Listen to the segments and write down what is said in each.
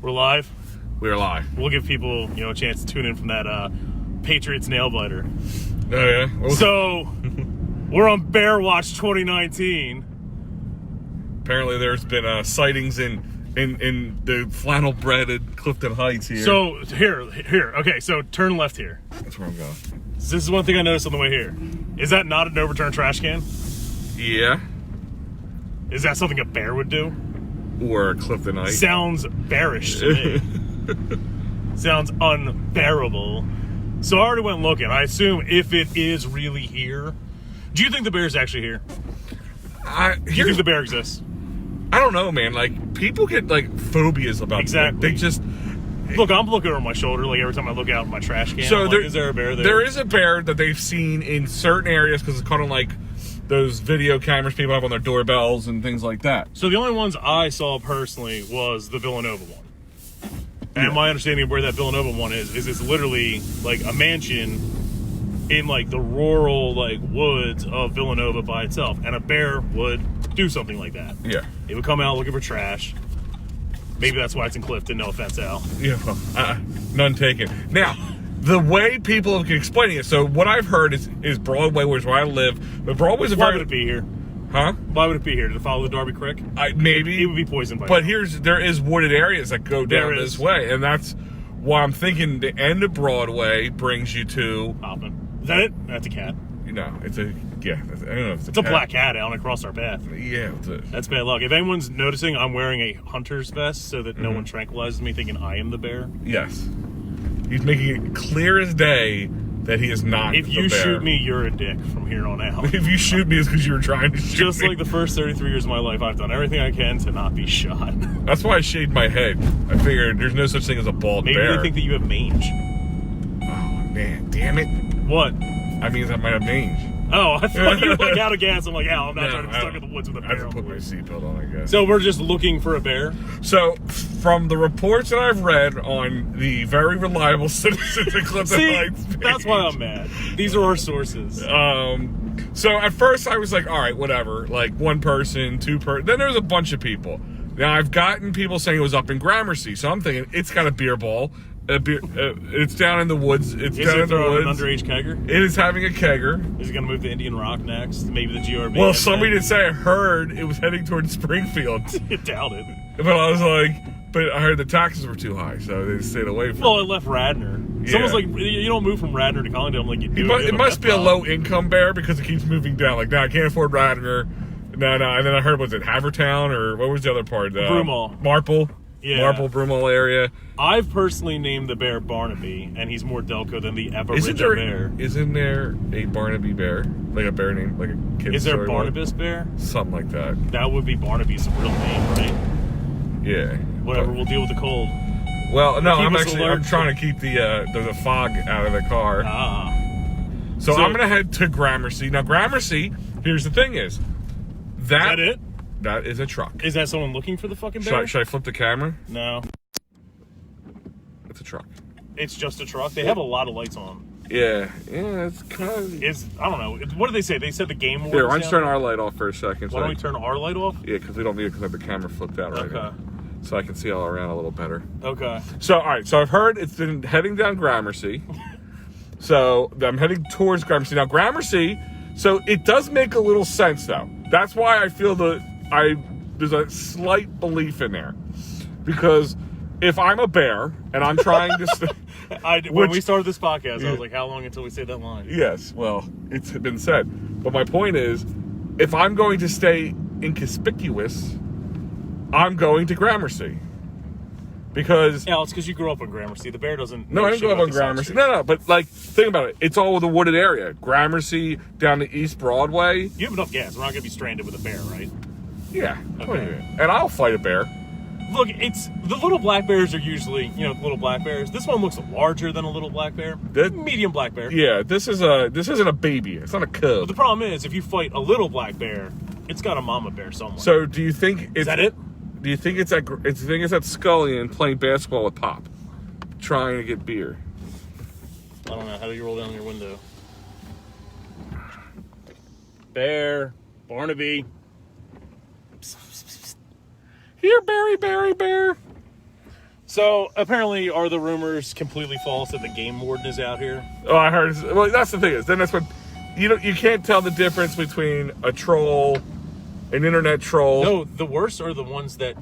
We're live. We're live. We'll give people, a chance to tune in from that Patriots nail biter. Oh yeah. So we're on Bear Watch 2019. Apparently, there's been sightings in the flannel breaded Clifton Heights here. So here. Okay, so turn left here. That's where I'm going. This is one thing I noticed on the way here. Is that not an overturned trash can? Yeah. Is that something a bear would do? Or a Clifton Heights. Sounds bearish to me. Sounds unbearable. So I already went looking. I assume if it is really here. Do you think the bear's actually here? Do you think the bear exists? I don't know, man. Like, people get, phobias about exactly. They just... Look, I'm looking over my shoulder, every time I look out in my trash can. So is there a bear there? There is a bear that they've seen in certain areas because it's kind of like those video cameras people have on their doorbells and things like that. So the only ones I saw personally was the Villanova one. And my understanding of where that Villanova one is it's literally a mansion in the rural woods of Villanova by itself. And a bear would do something like that. Yeah. It would come out looking for trash. Maybe that's why it's in Clifton. No offense, Al. Yeah, well, none taken. Now, the way people have been explaining it, so what I've heard is Broadway, which is where I live. But Broadway's a Why would it be here? Huh? Why would it be here? Did it follow the Darby Creek? Maybe. It would be poisoned by But now. there is wooded areas that go down this way, and that's why I'm thinking the end of Broadway brings you to... Hopping. Is that it? That's a cat. It's a... Yeah, I don't know if it's a black cat out across our path. Yeah. That's bad luck. If anyone's noticing, I'm wearing a hunter's vest so that no one tranquilizes me thinking I am the bear. Yes. He's making it clear as day that he is not the bear. If you shoot me, you're a dick from here on out. If you shoot me, it's because you were trying to shoot me. Just like the first 33 years of my life, I've done everything I can to not be shot. That's why I shaved my head. I figured there's no such thing as a bald bear. Maybe they think that you have mange. Oh, man. Damn it. What? That means I might have mange. Oh, I thought you were out of gas. I'm like, I'm not trying to be stuck in the woods with a bear. I have to put my seatbelt on, I guess. So we're just looking for a bear? So, from the reports that I've read on the very reliable citizens of Clifton Heights page, that's why I'm mad. These are our sources. So at first I was like, all right, whatever. One person, then there was a bunch of people. Now I've gotten people saying it was up in Gramercy, so I'm thinking it's got a beer ball. It's down in the woods. It's down in the woods. An underage kegger? It is having a kegger. Is it going to move to Indian Rock next? Maybe the GRB? Well, somebody did say I heard it was heading towards Springfield. I doubt it. But I was like, but I heard the taxes were too high, so they stayed away from it. Well, it left Radnor. Yeah. Someone's like, you don't move from Radnor to Collingdale. I'm like, you do. It must be a low-income bear because it keeps moving down. No, I can't afford Radnor. No. And then I heard, was it Havertown or what was the other part? Broomall. Marple. Yeah. Marple, Broomall area. I've personally named the bear Barnaby, and he's more Delco than the Aboriginal bear. Isn't there a Barnaby bear? Like a bear name, like a kid's Is there story Barnabas bear? Something like that. That would be Barnaby's real name, right? Yeah. Whatever, we'll deal with the cold. Well, no, I'm alert. trying to keep the fog out of the car. So I'm going to head to Gramercy. Now, Gramercy, here's the thing is that it? That is a truck. Is that someone looking for the fucking bear? Should I flip the camera? No. It's a truck. It's just a truck? They have a lot of lights on. Yeah, it's kind of... I don't know. What did they say? They said the game warden. Here, why don't you turn our light off for a second? Why don't we turn our light off? Yeah, because we don't need it because I have the camera flipped out right now. So I can see all around a little better. Okay. So, all right. So I've heard it's been heading down Gramercy. So I'm heading towards Gramercy. Now, Gramercy, so it does make a little sense, though. That's why I feel there's a slight belief in there. Because if I'm a bear and I'm trying to... when we started this podcast, I was like, how long until we say that line? Yes, well, it's been said. But my point is, if I'm going to stay inconspicuous, I'm going to Gramercy. Because... Yeah, it's because you grew up in Gramercy. The bear doesn't... No, I didn't grow up in Gramercy. No, but think about it. It's all the wooded area. Gramercy down to East Broadway. You have enough gas. We're not going to be stranded with a bear, right? Yeah. Okay. And I'll fight a bear. Look, it's the little black bears are usually, little black bears. This one looks larger than a little black bear. Medium black bear. Yeah, this isn't a baby. It's not a cub. But the problem is, if you fight a little black bear, it's got a mama bear somewhere. So, do you think is that it? Do you think it's at Scullion playing basketball with Pop, trying to get beer? I don't know. How do you roll down your window? Bear, Barnaby. Here, Barry, Bear. So apparently, are the rumors completely false that the game warden is out here? Oh, I heard. Well, that's the thing is, then that's what you can't tell the difference between a troll, an internet troll. No, the worst are the ones that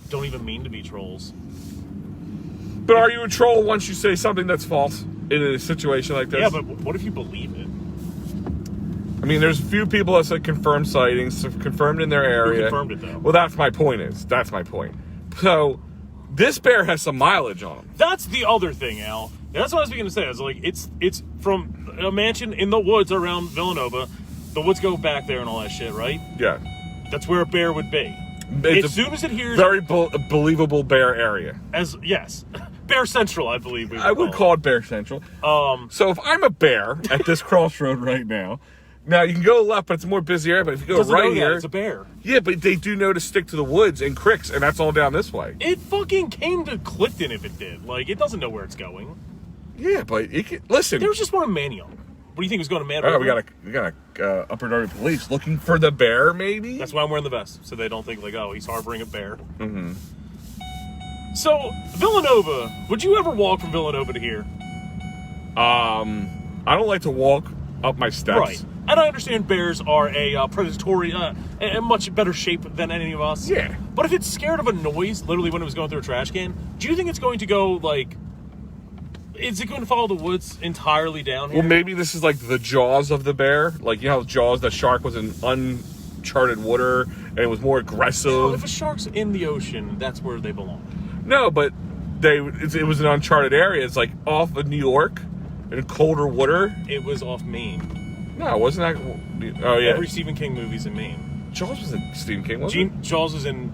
don't even mean to be trolls. But are you a troll once you say something that's false in a situation like this? Yeah, but what if you believe it? I mean, there's a few people that said confirmed sightings, confirmed in their area. Who confirmed it, though? Well, that's my point. That's my point. So, this bear has some mileage on him. That's the other thing, Al. That's what I was going to say. I was like, it's from a mansion in the woods around Villanova. The woods go back there and all that shit, right? Yeah. That's where a bear would be. It's as soon as it hears... Very believable bear area. Yes. Bear Central, I believe. I would call it Bear Central. So if I'm a bear at this crossroad right now, you can go left, but it's a more busy area. But if you go right here, it's a bear. Yeah, but they do know to stick to the woods and cricks, and that's all down this way. It fucking came to Clifton if it did. Like, it doesn't know where it's going. Yeah, but it can, listen. There was just one in Manio. What do you think was going to Manio? Oh, we got a Upper Darby police looking for the bear, maybe. That's why I'm wearing the vest, so they don't think like, oh, he's harboring a bear. Mm-hmm. So Villanova, would you ever walk from Villanova to here? I don't like to walk up my steps. Right. And I understand bears are a predatory, a much better shape than any of us. Yeah. But if it's scared of a noise, literally when it was going through a trash can, do you think it's going to go, like... Is it going to follow the woods entirely down here? Well, maybe this is like the jaws of the bear. Like, you know how Jaws, the shark was in uncharted water, and it was more aggressive. No, if a shark's in the ocean, that's where they belong. No, but it was an uncharted area. It's like off of New York, in colder water. It was off Maine. No, wasn't that... Oh, yeah. Every Stephen King movie's in Maine. Jaws was in Stephen King, wasn't it? Jaws was in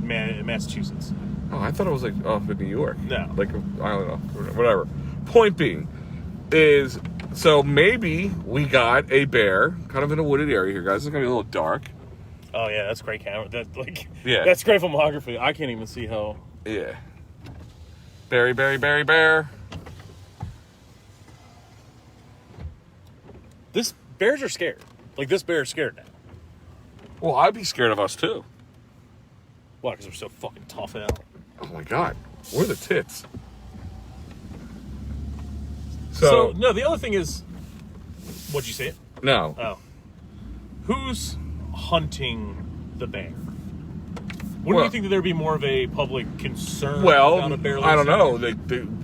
Massachusetts. Oh, I thought it was like off in New York. No. Like, I don't know. Whatever. Point being is, so maybe we got a bear kind of in a wooded area here, guys. It's going to be a little dark. Oh, yeah, that's great camera. Yeah. That's great filmography. I can't even see how... Yeah. Bear. Bears are scared. Like, this bear is scared now. Well, I'd be scared of us, too. Why? Because we're so fucking tough out. Oh, my God. We're the tits. So, no, the other thing is... What'd you say it? No. Oh. Who's hunting the bear? Wouldn't you think that there'd be more of a public concern about a bear? I don't know.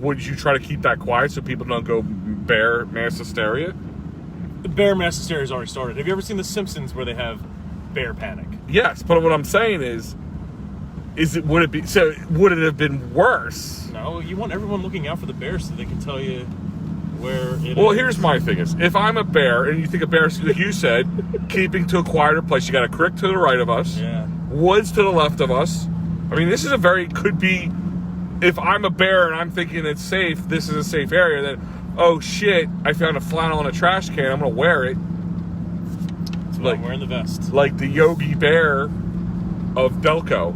Would you try to keep that quiet so people don't go bear mass hysteria? The bear mass hysteria has already started. Have you ever seen The Simpsons where they have bear panic? Yes, but what I'm saying is would it have been worse? No, you want everyone looking out for the bear so they can tell you where it is. Well, here's my thing is, if I'm a bear, and you think a bear, like you said, keeping to a quieter place, you got a creek to the right of us, yeah, woods to the left of us. I mean, this is could be, if I'm a bear and I'm thinking it's safe, this is a safe area, then, oh shit, I found a flannel in a trash can, I'm going to wear it. That's why I'm wearing the vest. Like the Yogi Bear of Delco.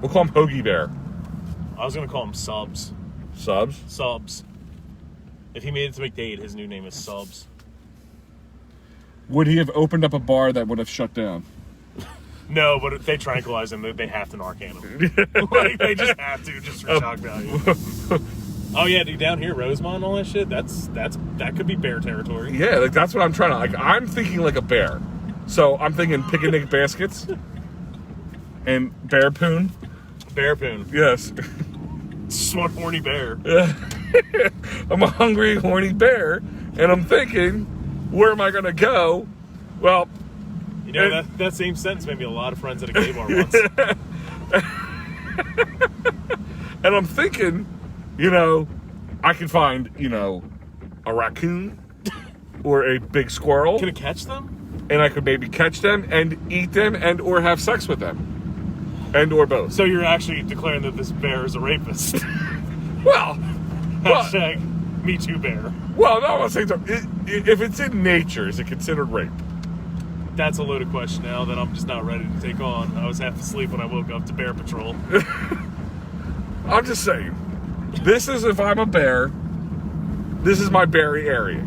We'll call him Hoagie Bear. I was going to call him Subs. Subs? Subs. If he made it to McDade, his new name is Subs. Would he have opened up a bar that would have shut down? No, but if they tranquilize him, they have to Narcan him. Like, they just have to, just for shock value. Oh yeah, dude, down here, Rosemont and all that shit, that could be bear territory. Yeah, like that's what I'm trying to, like, I'm thinking like a bear. So I'm thinking picnic baskets and bear poon. Bear poon. Yes. Smart, horny bear. I'm a hungry, horny bear, and I'm thinking, where am I going to go? Well... You know, that same sentence made me a lot of friends at a gay bar once. And I'm thinking, you know, I can find, you know, a raccoon or a big squirrel. Can I catch them? And I could maybe catch them and eat them and or have sex with them. And or both. So you're actually declaring that this bear is a rapist. Well, hashtag Me Too Bear. Well, no, I'm saying if it's in nature, is it considered rape? That's a loaded question now that I'm just not ready to take on. I was half asleep when I woke up to Bear Patrol. I'm just saying, this is, if I'm a bear, this is my berry area.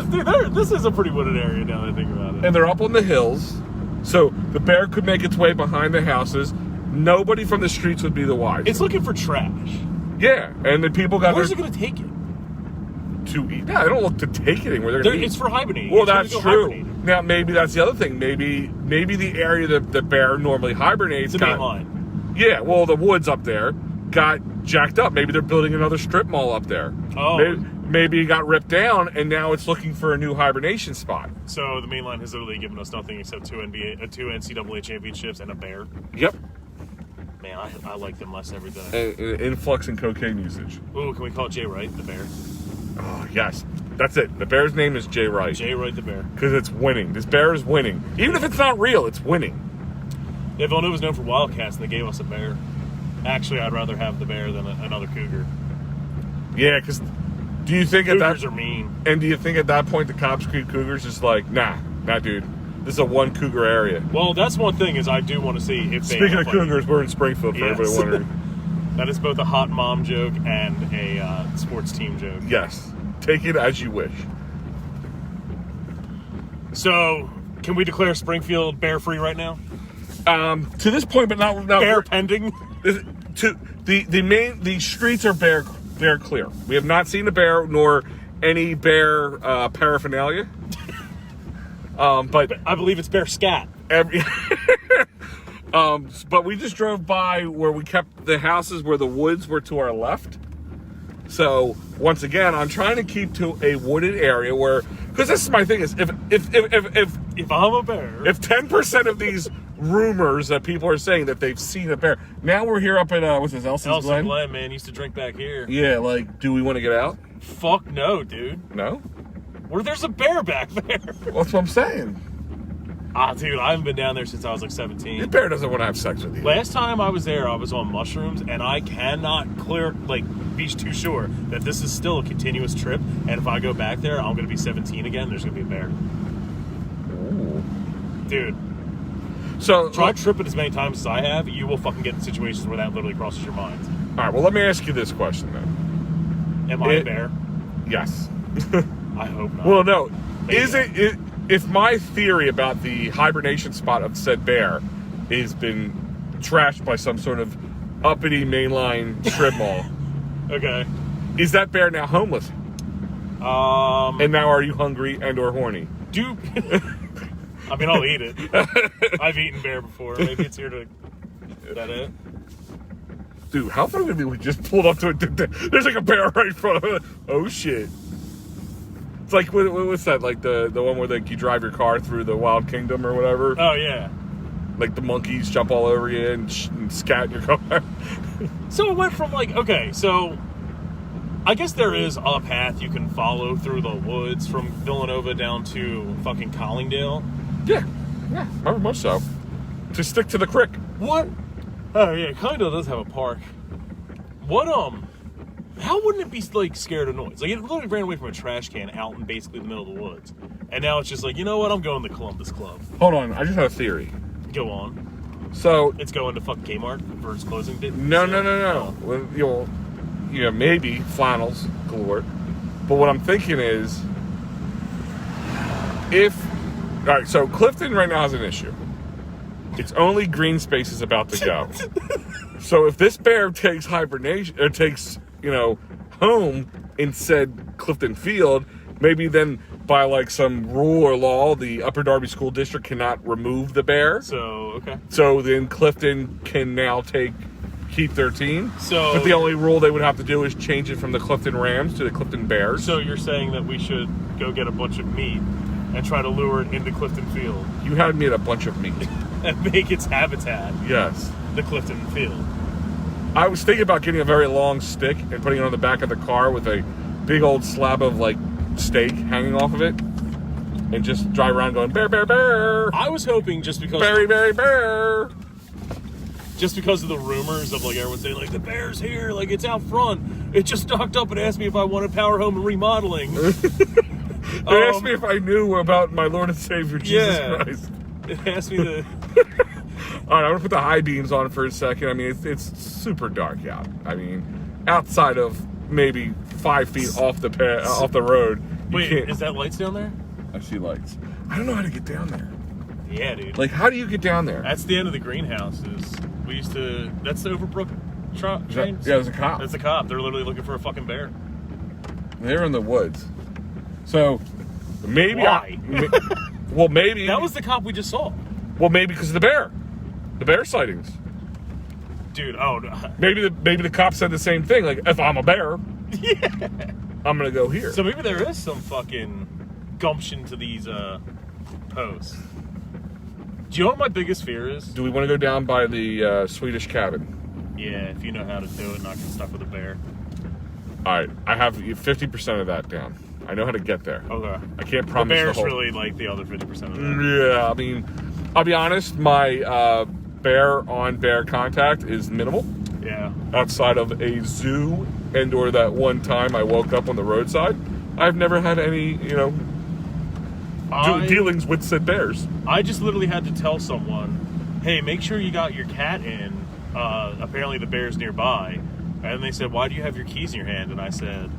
Dude, this is a pretty wooded area now that I think about it. And they're up on the hills. So the bear could make its way behind the houses. Nobody from the streets would be the wiser. It's looking for trash. Yeah, and the people got. Where's it going to take it? To eat? Yeah, they don't look to take it anywhere. They're It's for hibernating. Well, it's that's true. Hibernate. Now, maybe that's the other thing. Maybe the area that the bear normally hibernates The main line. Yeah, well, the woods up there got jacked up. Maybe they're building another strip mall up there. Oh. Maybe it got ripped down, and now it's looking for a new hibernation spot. So the main line has literally given us nothing except two NCAA championships and a bear. Yep. Man, I like them less every day. An influx in cocaine usage. Ooh, can we call Jay Wright the bear? Oh, yes. That's it. The bear's name is Jay Wright. Jay Wright the bear. Because it's winning. This bear is winning. Even if it's not real, it's winning. Yeah, Villanova's known for Wildcats, and they gave us a bear. Actually, I'd rather have the bear than another cougar. Yeah, because do you think Cougars are mean. And do you think at that point the Cobbs Creek Cougars is like, nah, dude. This is a one cougar area. Well, that's one thing is I do want to see if Speaking of cougars, we're in Springfield for everybody wondering. That is both a hot mom joke and a sports team joke. Yes. Take it as you wish. So, can we declare Springfield bear-free right now? To this point, but not bear pending. The streets are bear clear. We have not seen a bear nor any bear paraphernalia. But I believe it's bear scat. But we just drove by where we kept the houses where the woods were to our left. So once again, I'm trying to keep to a wooded area where, because this is my thing is if I'm a bear, if 10% of these rumors that people are saying that they've seen a bear, now we're here up in what's this, Elson's Glen? Glen, man, used to drink back here. Yeah, like, do we want to get out? Fuck no, dude. No? There's a bear back there. Well, that's what I'm saying. Dude, I haven't been down there since I was like 17. The bear doesn't want to have sex with you. Last time I was there, I was on mushrooms, and I cannot be too sure that this is still a continuous trip. And if I go back there, I'm going to be 17 again. There's going to be a bear. Ooh. Dude. So try tripping as many times as I have. You will fucking get in situations where that literally crosses your mind. All right. Well, let me ask you this question then. Am I a bear? Yes. I hope not. Well, no. Maybe. If my theory about the hibernation spot of said bear has been trashed by some sort of uppity mainline strip mall, okay, is that bear now homeless? And now are you hungry and or horny? I mean, I'll eat it. I've eaten bear before. Maybe it's here to. Is that it? Dude, how far would we just pulled up to it? There's like a bear right in front of it. Oh shit. It's like, what's that? Like the one where you drive your car through the Wild Kingdom or whatever? Oh, yeah. Like the monkeys jump all over you and scat in your car. So it went from so I guess there is a path you can follow through the woods from Villanova down to fucking Collingdale. Yeah, very much so. To stick to the creek. What? Oh, yeah, Collingdale does have a park. How wouldn't it be, scared of noise? It literally ran away from a trash can out in basically the middle of the woods. And now it's just you know what? I'm going to Columbus Club. Hold on, I just have a theory. Go on. So... It's going to fucking Kmart for its closing date? No. Well, maybe flannels galore. But what I'm thinking is... All right, so Clifton right now has an issue. Its only green space is about to go. So if this bear takes hibernation, or takes... home in said Clifton Field, maybe then by some rule or law, the Upper Darby School District cannot remove the bear. So, okay. So then Clifton can now keep their team. But the only rule they would have to do is change it from the Clifton Rams to the Clifton Bears. So you're saying that we should go get a bunch of meat and try to lure it into Clifton Field. You had me at a bunch of meat. And make its habitat. Yes. The Clifton Field. I was thinking about getting a very long stick and putting it on the back of the car with a big old slab of steak hanging off of it, and just drive around going bear, bear, bear. I was hoping just because Berry, berry, bear. Just because of the rumors of everyone saying the bear's here, it's out front. It just knocked up and asked me if I wanted power home and remodeling. They asked me if I knew about my Lord and Savior Jesus Christ. It asked me to. All right, I'm gonna put the high beams on for a second. I mean, it's super dark out. I mean, outside of maybe 5 feet off the road. Wait, is that lights down there? I see lights. I don't know how to get down there. Yeah, dude. Like, how do you get down there? That's the end of the greenhouses. We used to. That's the Overbrook train. Yeah, there's a cop. That's a cop. They're literally looking for a fucking bear. They're in the woods. So maybe Why? Well, maybe That was the cop we just saw. Well, maybe because of the bear sightings. Dude, oh no. Maybe the cop said the same thing. Like, if I'm a bear, Yeah. I'm gonna go here. So maybe there is some fucking gumption to these posts. Do you know what my biggest fear is? Do we want to go down by the Swedish cabin? Yeah, if you know how to do it, not get stuck with a bear. All right, I have 50% of that down. I know how to get there. Okay. I can't The promise bear's whole. really like the other 50% of that. Yeah, I mean, I'll be honest. My bear contact is minimal. Yeah. Outside of a zoo and/or that one time I woke up on the roadside, I've never had any, dealings with said bears. I just literally had to tell someone, hey, make sure you got your cat in. Apparently the bear's nearby. And they said, why do you have your keys in your hand? And I said,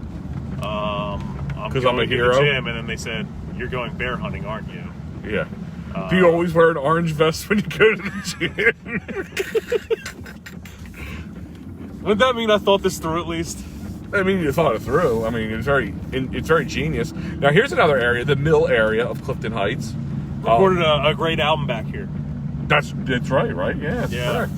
I'm I'm going a to hero? the gym. And then they said, you're going bear hunting, aren't you? Yeah. Do you always wear an orange vest when you go to the gym? Wouldn't that mean I thought this through at least? I mean, you thought it through. I mean, it's very genius. Now, here's another area, the Mill area of Clifton Heights. Recorded a great album back here. That's right? Yeah, that's Yeah. correct.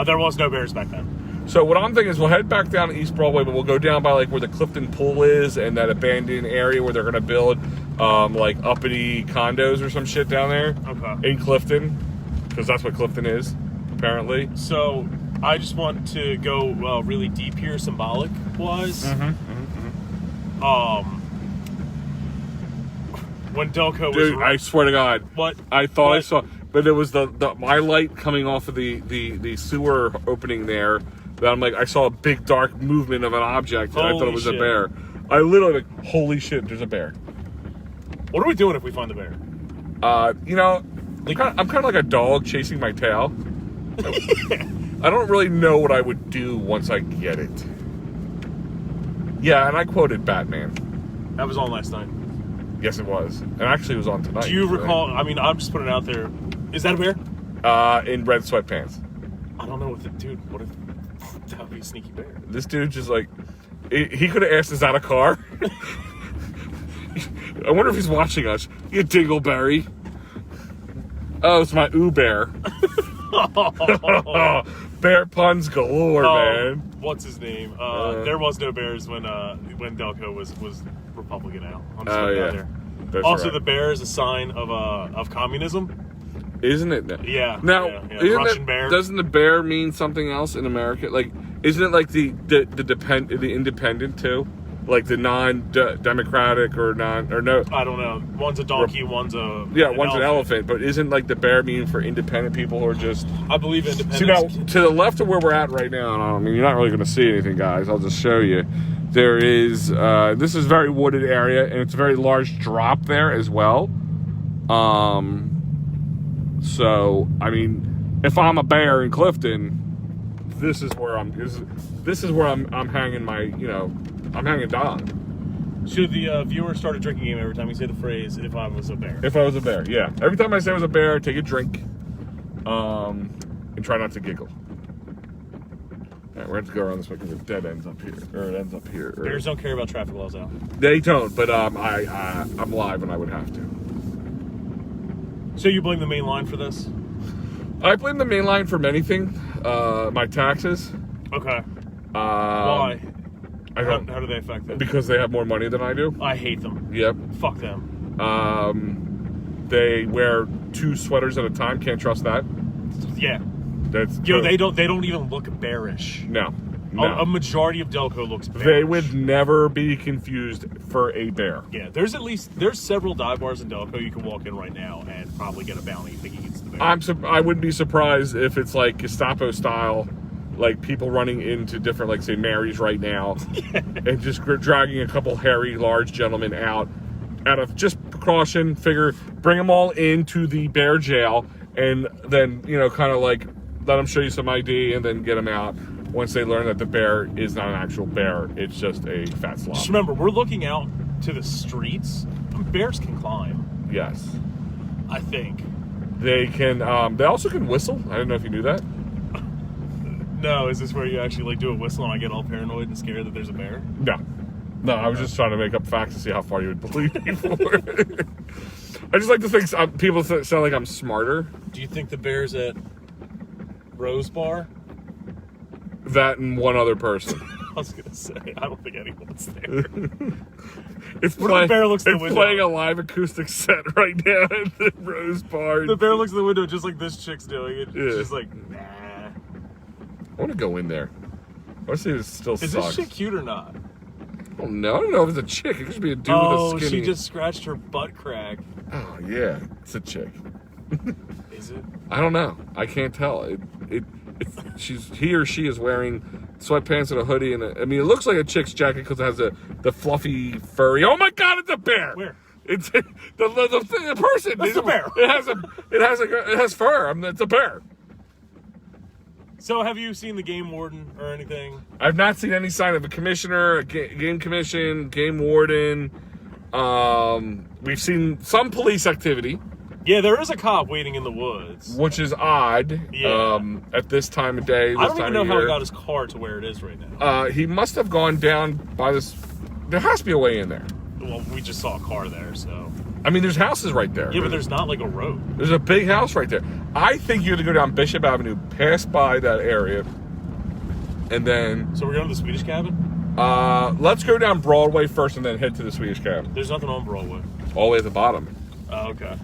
There was no bears back then. So what I'm thinking is we'll head back down to East Broadway, but we'll go down by like where the Clifton Pool is and that abandoned area where they're going to build like uppity condos or some shit down there. Okay. In Clifton, because that's what Clifton is, apparently. So I just want to go really deep here, symbolic wise. When Delco was, Dude, I swear to God, what I thought what? I saw, but it was the my light coming off of the sewer opening there. That I'm like, I saw a big dark movement of an object, and I thought it was Holy a shit. bear. I literally like, holy shit, there's a bear. What are we doing if we find the bear? I'm kind of like a dog chasing my tail. I don't really know what I would do once I get it. Yeah, and I quoted Batman. That was on last night. Yes, it was. And actually, it was on tonight. Do you recall? I mean, I'm just putting it out there. Is that a bear? In red sweatpants. I don't know what the dude. What if that would be a sneaky bear? This dude just like, he could have asked, is that a car? I wonder if he's watching us. You dingleberry. Oh, it's my Uber. Bear puns galore, man. What's his name? There was no bears when Delco was Republican now. I'm just putting it out there. That's Also, right. the bear is a sign of communism. Isn't it? Yeah. Now, yeah. Isn't Russian bear. Doesn't the bear mean something else in America? Like, isn't it like the independent too? Like the non-democratic or no? I don't know. One's a donkey. One's a One's an elephant. But isn't like the bear mean for independent people who are just? I believe independence. See now, to the left of where we're at right now, and I mean you're not really going to see anything, guys. I'll just show you. There is this is a very wooded area, and it's a very large drop there as well. So I mean, if I'm a bear in Clifton, this is where I'm hanging my I'm hanging down. Should the viewer start a drinking game every time you say the phrase "if I was a bear"? If I was a bear, yeah. Every time I say I was a bear, take a drink, and try not to giggle. All right, we're going to go around this way because it dead ends up here, or it ends up here. Bears don't care about traffic laws out. They don't, but I'm live and I would have to. So you blame the main line for this? I blame the main line for many things. My taxes. Okay. Why? I don't. How do they affect it? Because they have more money than I do. I hate them. Yep. Fuck them. They wear 2 sweaters at a time. Can't trust that. Yeah. That's They don't even look bearish. No. A majority of Delco looks bearish. They would never be confused for a bear. Yeah, there's several dive bars in Delco you can walk in right now and probably get a bounty thinking it's the bear. I wouldn't be surprised if it's like Gestapo style, like people running into different, like say Mary's right now, and just dragging a couple hairy, large gentlemen out of just precaution. Figure bring them all into the bear jail, and then kind of like let them show you some ID, and then get them out. Once they learn that the bear is not an actual bear, it's just a fat slob. Just remember, we're looking out to the streets. Bears can climb. Yes. I think. They can. They also can whistle. I don't know if you knew that. No, is this where you actually like do a whistle and I get all paranoid and scared that there's a bear? No, I was just trying to make up facts to see how far you would believe me for. I just like to think people sound like I'm smarter. Do you think the bear's at Rose Bar? That and one other person. I was gonna say, I don't think anyone's there. It's the bear looks in the window? playing a live acoustic set right now at the Rose Bar. The bear looks in the window just like this chick's doing it. Yeah. She's like, nah. I want to go in there. I want to see if it still Is sucks. this shit cute or not? Oh, no, I don't know if it's a chick. It could be a dude with a skinny... she just scratched her butt crack. Oh, yeah. It's a chick. Is it? I don't know. I can't tell. He or she is wearing sweatpants and a hoodie. And I mean, it looks like a chick's jacket because it has the fluffy, furry... Oh, my God, it's a bear! Where? It's the person. That's the bear. It has fur. It's a bear. So, have you seen the game warden or anything? I've not seen any sign of a commissioner, a game commission, game warden. We've seen some police activity. Yeah, there is a cop waiting in the woods. Which is odd. Yeah. At this time of day. I don't even know how he got his car to where it is right now. He must have gone down by this. There has to be a way in there. Well, we just saw a car there, so. I mean, there's houses right there. Yeah, but there's not like a road. There's a big house right there. I think you have to go down Bishop Avenue, pass by that area, and then... So we're going to the Swedish cabin? Let's go down Broadway first and then head to the Swedish cabin. There's nothing on Broadway. All the way at the bottom. Oh, okay.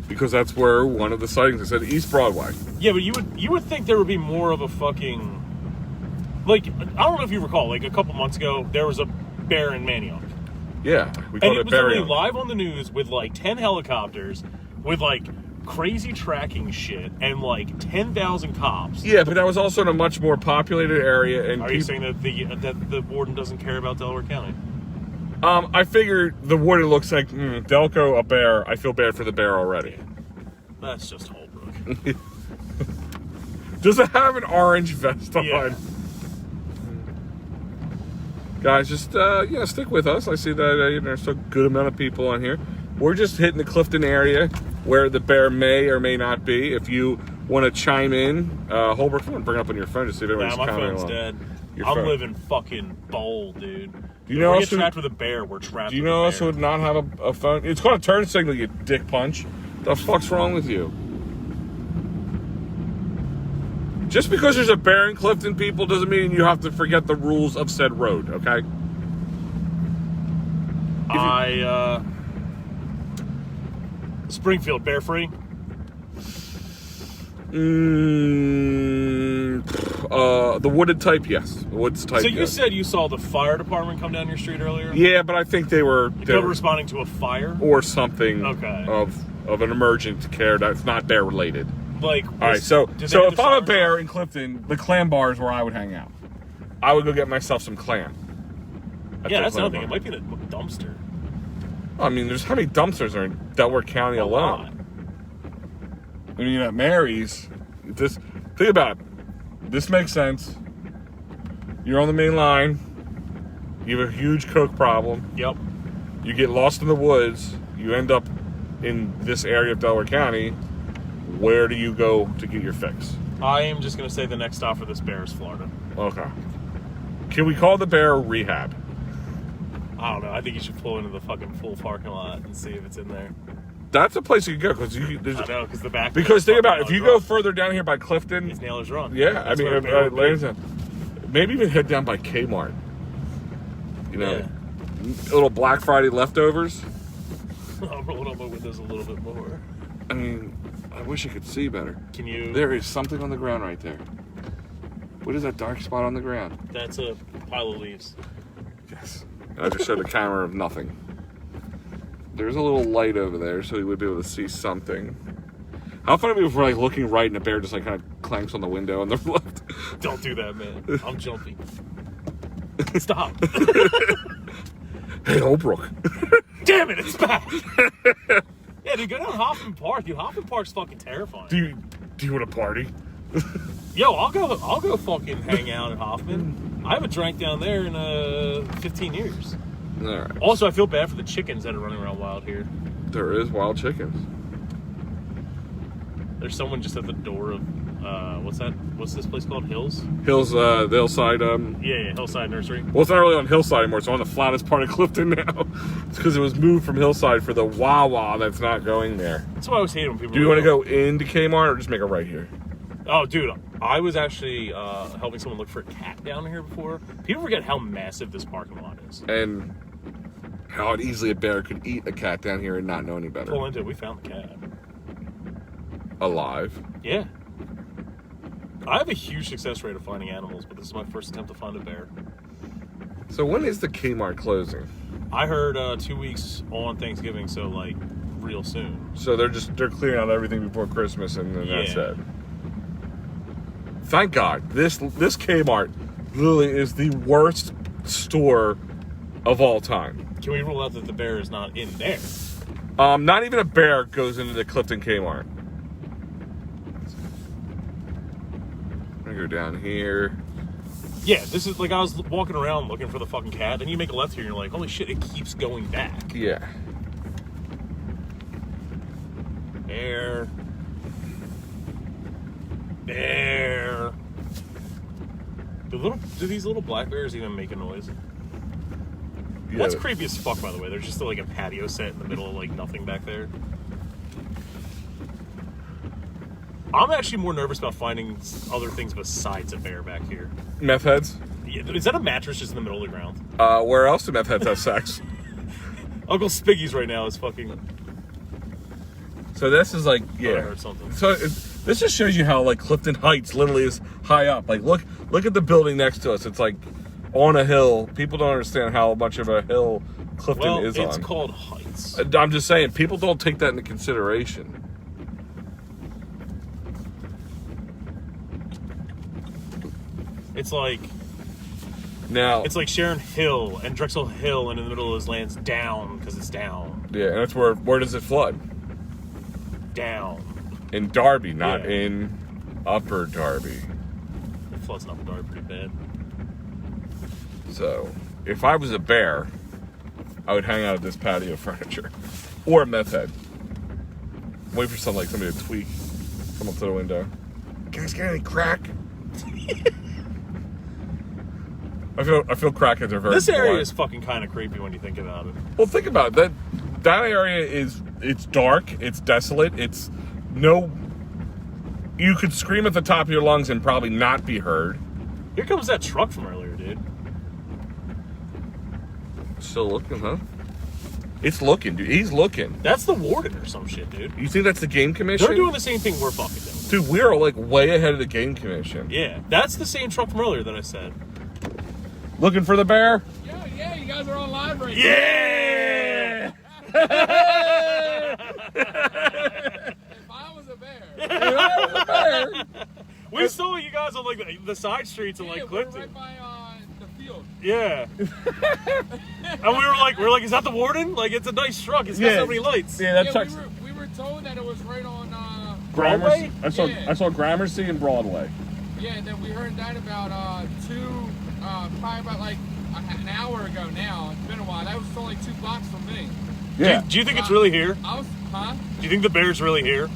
Because that's where one of the sightings is at East Broadway. Yeah, but you would think there would be more of a fucking... Like, I don't know if you recall, like a couple months ago, there was a bear in Manioc. Yeah, we And called it was burial. literally live on the news with like 10 helicopters, with like crazy tracking shit, and like 10,000 cops. Yeah, but that was also in a much more populated area. And Are you saying that the warden doesn't care about Delaware County? I figured the warden looks like Delco, a bear. I feel bad for the bear already. That's just Holbrook. Does it have an orange vest on? Yeah. Guys, just stick with us. I see that there's a good amount of people on here. We're just hitting the Clifton area where the bear may or may not be. If you want to chime in, Holbrook, I'm gonna bring it up on your phone to see if everyone's my commenting phone's on dead. your I'm phone. living fucking bold, dude. Do you know we us get trapped with a bear, we're trapped Do you with know a us bear. would not have a phone? It's called a turn signal, you dick punch. The fuck's wrong with you? Just because there's a bear in Clifton, people, doesn't mean you have to forget the rules of said road, okay? Springfield, bear free? The wooded type, yes. The woods type, So you yes. said you saw the fire department come down your street earlier? Yeah, but I think they were responding to a fire? or something Okay. of an emergent care that's not bear related. Like, All right, so did they have if the I'm a sirens bear on? in Clifton, the clam bar is where I would hang out. I would go get myself some clam. at Yeah, the that's clam another thing. bar. It might be the dumpster. I mean, there's how many dumpsters are in Delaware County A alone? lot. I mean, at Mary's, think about it. This makes sense. You're on the main line. You have a huge coke problem. Yep. You get lost in the woods. You end up in this area of Delaware County. Where do you go to get your fix? I am just going to say the next stop for this bear is Florida. Okay. Can we call the bear rehab? I don't know. I think you should pull into the fucking full parking lot and see if it's in there. That's a place you could go because I know, because the back. Because think about it, if you go further down here by Clifton, His nailers run. yeah, That's I where a mean, bear would be. ladies and maybe even head down by Kmart. You know, Yeah. little Black Friday leftovers. I'm rolling up my windows a little bit more. I mean, I wish I could see better. Can you? There is something on the ground right there. What is that dark spot on the ground? That's a pile of leaves. Yes. I just showed the camera of nothing. There's a little light over there, so we would be able to see something. How funny would it be if we're like looking right and a bear just like kind of clanks on the window on the left? Don't do that, man. I'm jumping. Stop. Hey, Holbrook. Damn it, it's back. Yeah, dude, go down Hoffman Park. Dude, Hoffman Park's fucking terrifying. Do you want to party? Yo, I'll go fucking hang out at Hoffman. I haven't drank down there in 15 years. All right. Also, I feel bad for the chickens that are running around wild here. There is wild chickens. There's someone just at the door of what's that? What's this place called? Hills? Hills, the Hillside. Yeah, Hillside Nursery. Well, it's not really on Hillside anymore. It's on the flattest part of Clifton now. It's because it was moved from Hillside for the Wawa that's not going there. That's why I always hate when people. Do you want to go into Kmart or just make a right here? Oh, dude, I was actually helping someone look for a cat down here before. People forget how massive this parking lot is. And how easily a bear could eat a cat down here and not know any better. Pull into it. We found the cat. Alive. Yeah. I have a huge success rate of finding animals, but this is my first attempt to find a bear. So when is the Kmart closing? I heard 2 weeks on Thanksgiving, so like real soon. So they're clearing out everything before Christmas and then that's Yeah. it. Thank God. This Kmart literally is the worst store of all time. Can we rule out that the bear is not in there? Not even a bear goes into the Clifton Kmart. I'm gonna go down here. Yeah, this is like I was walking around looking for the fucking cat, and you make a left here, and you're like, holy shit, it keeps going back. Yeah. Bear. Bear. Do these little black bears even make a noise? Yeah. What's creepy as fuck, by the way? There's just like a patio set in the middle of like nothing back there. I'm actually more nervous about finding other things besides a bear back here. Meth heads? Yeah, is that a mattress just in the middle of the ground? Where else do meth heads have sex? Uncle Spiggy's right now is fucking. So this is like, I yeah. heard something. So this just shows you how like Clifton Heights literally is high up. Like look at the building next to us. It's like on a hill. People don't understand how much of a hill Clifton is on. It's called Heights. I'm just saying, people don't take that into consideration. It's like Sharon Hill and Drexel Hill, and in the middle of those lands down because it's down. Yeah, and that's where does it flood? Down. In Darby, not Yeah. in Upper Darby. It floods in Upper Darby pretty bad. So, if I was a bear, I would hang out at this patio furniture. Or a meth head. Wait for somebody to tweak. Come up to the window. You guys get any crack? I feel crackheads are very This area polite. is fucking kind of creepy when you think about it. Well, think about it. That area it's dark, it's desolate, it's no. You could scream at the top of your lungs and probably not be heard. Here comes that truck from earlier, dude. Still looking, huh? It's looking, dude. He's looking. That's the warden or some shit, dude. You think that's the game commission? They're doing the same thing we're fucking doing. Dude, we're like way ahead of the game commission. Yeah, that's the same truck from earlier that I said. Looking for the bear? Yeah, you guys are on live right now. Yeah! If I was a bear, We saw you guys on like the side streets of like we're Clifton. right by the field. Yeah. And we were like, is that the warden? Like, it's a nice truck. It's got Yeah. so many lights. Yeah, Yeah, we were told that it was right on. Broadway? I saw Gramercy and Broadway. Yeah, and then we heard that about probably about like an hour ago now. It's been a while. That was only 2 blocks from me. Yeah. Do you think it's really here? Huh? Do you think the bear's really here?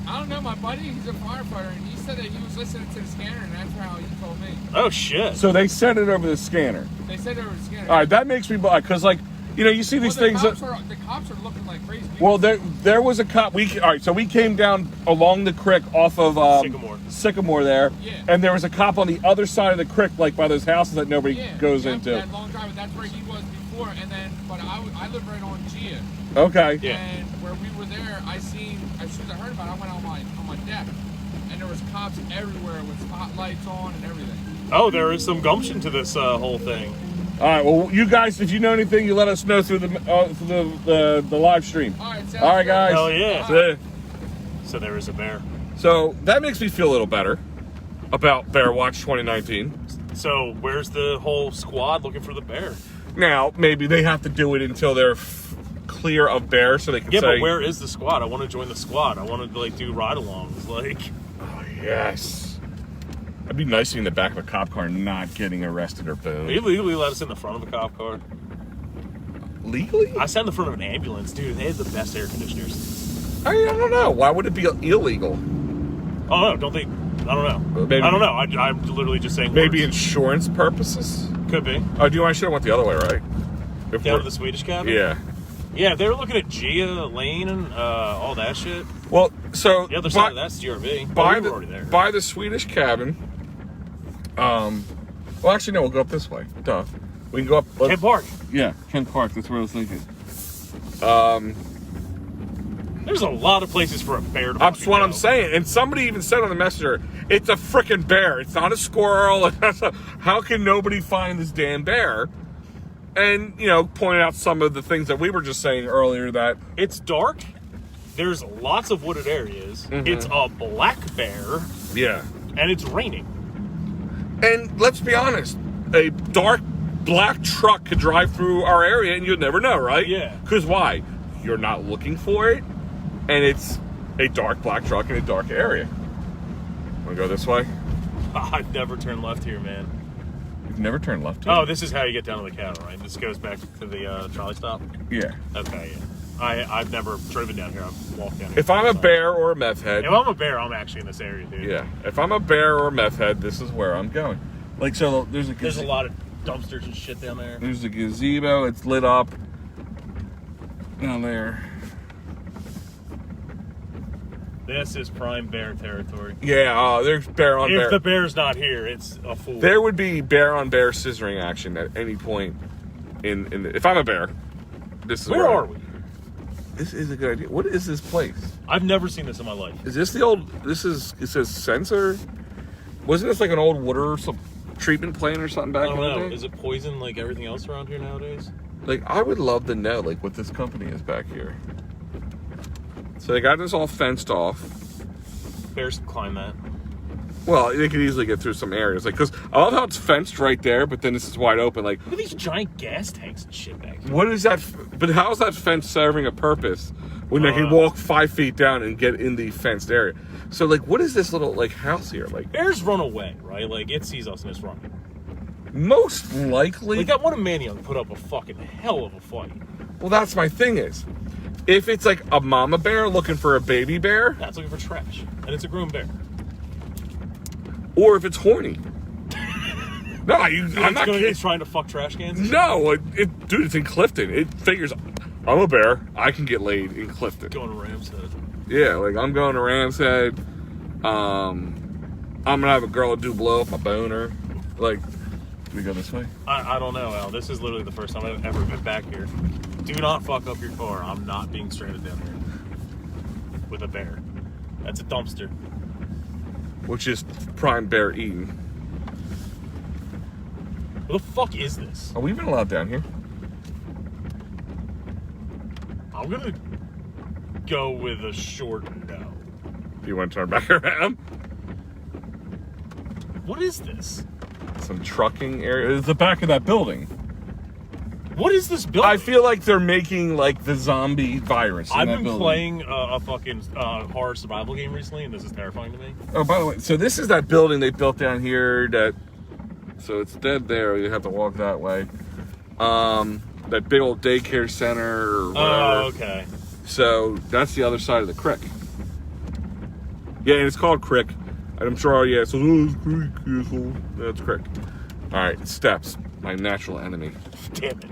I don't know. My buddy, he's a firefighter, and he said that he was listening to the scanner, and that's how he told me. Oh, shit. So they sent it over the scanner. They said they were the scanner. All right, that makes me because like you see these things. The cops are looking like crazy. Well, there was a cop. All right, so we came down along the creek off of Sycamore there, Yeah. and there was a cop on the other side of the creek, like by those houses that nobody goes into. That long drive, that's where he was before, and then, but I live right on Gia. Okay. Yeah. And where we were there, as soon as I heard about it, I went on my deck, and there was cops everywhere with spotlights on and everything. Oh, there is some gumption to this whole thing. All right. Well, you guys, if you know anything, you let us know through the live stream. All right, All right, guys. Hell yeah. So, So there is a bear. so that makes me feel a little better about Bear Watch 2019. So where's the whole squad looking for the bear? Now, maybe they have to do it until they're clear of bear, so they can Yeah, say. but where is the squad? I want to join the squad. I want to like do ride-alongs. Like, Oh, yes. It'd be nice seeing the back of a cop car not getting arrested or they booed. legally let us in the front of a cop car. Legally? I sat in the front of an ambulance, dude. They had the best air conditioners. I don't know. Why would it be illegal? Oh no, don't think. I don't know. Maybe, I don't know. I'm literally just saying. Maybe words. insurance purposes. Could be. Oh, I should have went the other way, right? Down to the Swedish cabin. Yeah. Yeah, they were looking at Gia Lane and all that shit. Well, so The other side of that's GRV. By we were already there. By the Swedish cabin. Well, actually, no. We'll go up this way. Duh. We can go up. Kent Park. Yeah, Kent Park. That's what I was thinking. There's a lot of places for a bear to That's what go. I'm saying. And somebody even said on the messenger, it's a frickin' bear. It's not a squirrel. How can nobody find this damn bear? And, pointed out some of the things that we were just saying earlier that... It's dark. There's lots of wooded areas. Mm-hmm. It's a black bear. Yeah. And it's raining. And let's be honest, a dark black truck could drive through our area and you'd never know, right? Yeah. Because why? You're not looking for it, and it's a dark black truck in a dark area. Want to go this way? I've never turned left here, man. You've never turned left here? Oh, this is how you get down to the cattle, right? This goes back to the trolley stop? Yeah. Okay, yeah. I've never driven down here. I've walked down here. If I'm a bear or a meth head... If I'm a bear, I'm actually in this area, dude. Yeah. If I'm a bear or a meth head, this is where I'm going. Like, so there's a lot of dumpsters and shit down there. There's a gazebo. It's lit up. Down there. This is prime bear territory. Yeah, there's bear on bear. If the bear's not here, it's a fool. There would be bear on bear scissoring action at any point in if I'm a bear, this is Where are we? This is a good idea. What is this place? I've never seen this in my life. Is this it says sensor? Wasn't this like an old water treatment plant or something back I in don't the know. day? Is it poison like everything else around here nowadays? Like, I would love to know, like, what this company is back here. So they got this all fenced off. Bears can climb that. Well, they could easily get through some areas. Like, because I love how it's fenced right there, but then this is wide open. Like, Look at these giant gas tanks and shit back here. what is that? But how is that fence serving a purpose when they can walk 5 feet down and get in the fenced area? So, like, what is this little, like, house here? Like, Bears run away, right? Like, it sees us and it's running. most likely... Like, that one Manion put up a fucking hell of a fight. Well, that's my thing is, if it's like a mama bear looking for a baby bear, That's looking for trash. And it's a groomed bear. or if it's horny. No, I'm not kidding. It's trying to fuck trash cans? No, dude, it's in Clifton. It figures, I'm a bear. I can get laid in Clifton. Going to Rams Head. Yeah, like I'm going to Rams Head. I'm gonna have a girl do blow up my boner. Like, do we go this way? I don't know, Al. This is literally the first time I've ever been back here. Do not fuck up your car. I'm not being stranded down here with a bear. That's a dumpster. Which is prime bear eating. What the fuck is this? Are we even allowed down here? I'm gonna go with a short no. Do you want to turn back around? What is this? Some trucking area. It's the back of that building. What is this building? I feel like they're making like the zombie virus. I've been playing a fucking horror survival game recently, and this is terrifying to me. Oh, by the way, so this is that building they built down here. So it's dead there. You have to walk that way. That big old daycare center or whatever. Oh, okay. So that's the other side of the creek. Yeah, and it's called Crick. And I'm sure, so it's creek, asshole. That's Crick. All right, steps. My natural enemy. Damn it.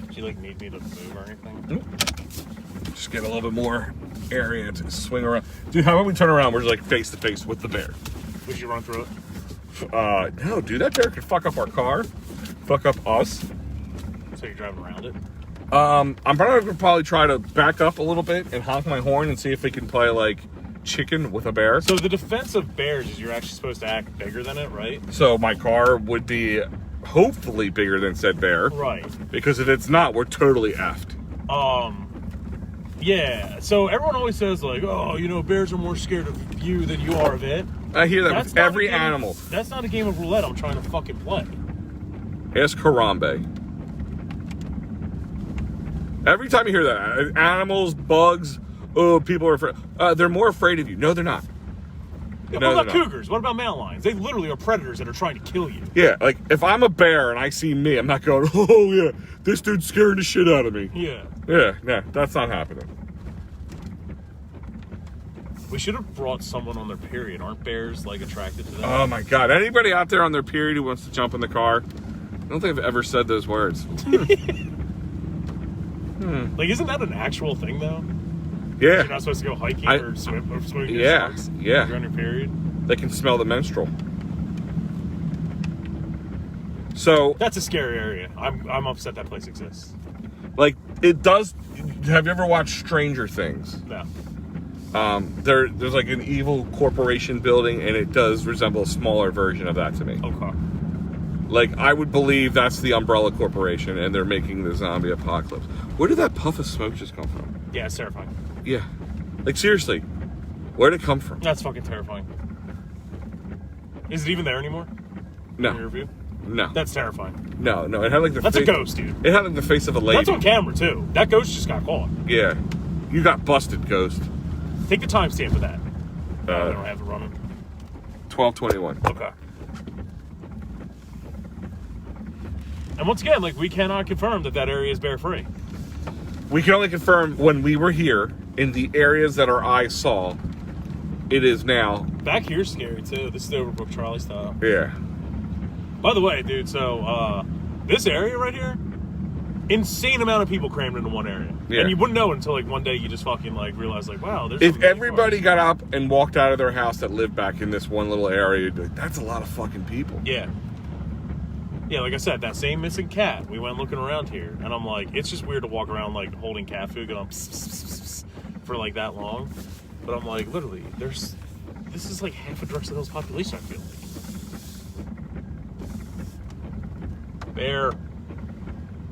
Do you, like, need me to move or anything? Nope. Just get a little bit more area to swing around. Dude, how about we turn around? We're just like face to face with the bear. Would you run through it? No, dude, that bear could fuck up our car. Fuck up us. So you're driving around it? I'm probably try to back up a little bit and honk my horn and see if we can play like chicken with a bear. So the defense of bears is you're actually supposed to act bigger than it, right? So my car would be hopefully bigger than said bear. Right. Because if it's not, we're totally effed. Yeah. So everyone always says like, oh, you know, bears are more scared of you than you are of it. I hear that with every animal. That's not a game of roulette I'm trying to fucking play. Ask Harambe. Every time you hear that, animals, bugs, oh, people are afraid. They're more afraid of you. No, they're not. What about cougars? What about mountain lions? They literally are predators that are trying to kill you. Yeah, like if I'm a bear and I see me, I'm not going, oh yeah, this dude's scaring the shit out of me. Yeah. Yeah, no, that's not happening. We should have brought someone on their period. Aren't bears like attracted to that? Oh my god, anybody out there on their period who wants to jump in the car? I don't think I've ever said those words. Like, isn't that an actual thing though? Yeah. You're not supposed to go hiking or swimming with your Yeah, sharks yeah. if you're on your period. They can smell the menstrual. So That's a scary area. I'm upset that place exists. like it does. Have you ever watched Stranger Things? No. There's like an evil corporation building, and it does resemble a smaller version of that to me. Okay. Like I would believe that's the Umbrella Corporation, and they're making the zombie apocalypse. Where did that puff of smoke just come from? Yeah, it's terrifying. Yeah, like seriously, where did it come from? That's fucking terrifying. Is it even there anymore? In your No, review? no, That's terrifying. no. It had like the. That's a ghost, dude. It had like the face of a lady. That's on camera too. That ghost just got caught. Yeah, you got busted, ghost. Take the timestamp of that. I don't have it running. 12:21. Okay. And once again, like, we cannot confirm that area is bear free. We can only confirm when we were here in the areas that our eyes saw. It is now. Back here's scary too. This is the Overbrook Charlie style. Yeah. By the way, dude, so this area right here, insane amount of people crammed into one area. Yeah. And you wouldn't know until like one day you just fucking like realize like, wow, there's If so many everybody cars. got up and walked out of their house that lived back in this one little area, you'd be like, that's a lot of fucking people. Yeah. Yeah, like I said, that same missing cat, we went looking around here, and I'm like, it's just weird to walk around like holding cat food going pss, pss, pss, pss, for like that long. But I'm like, literally, this is like half a Drexel Hills population, I feel like. Bear.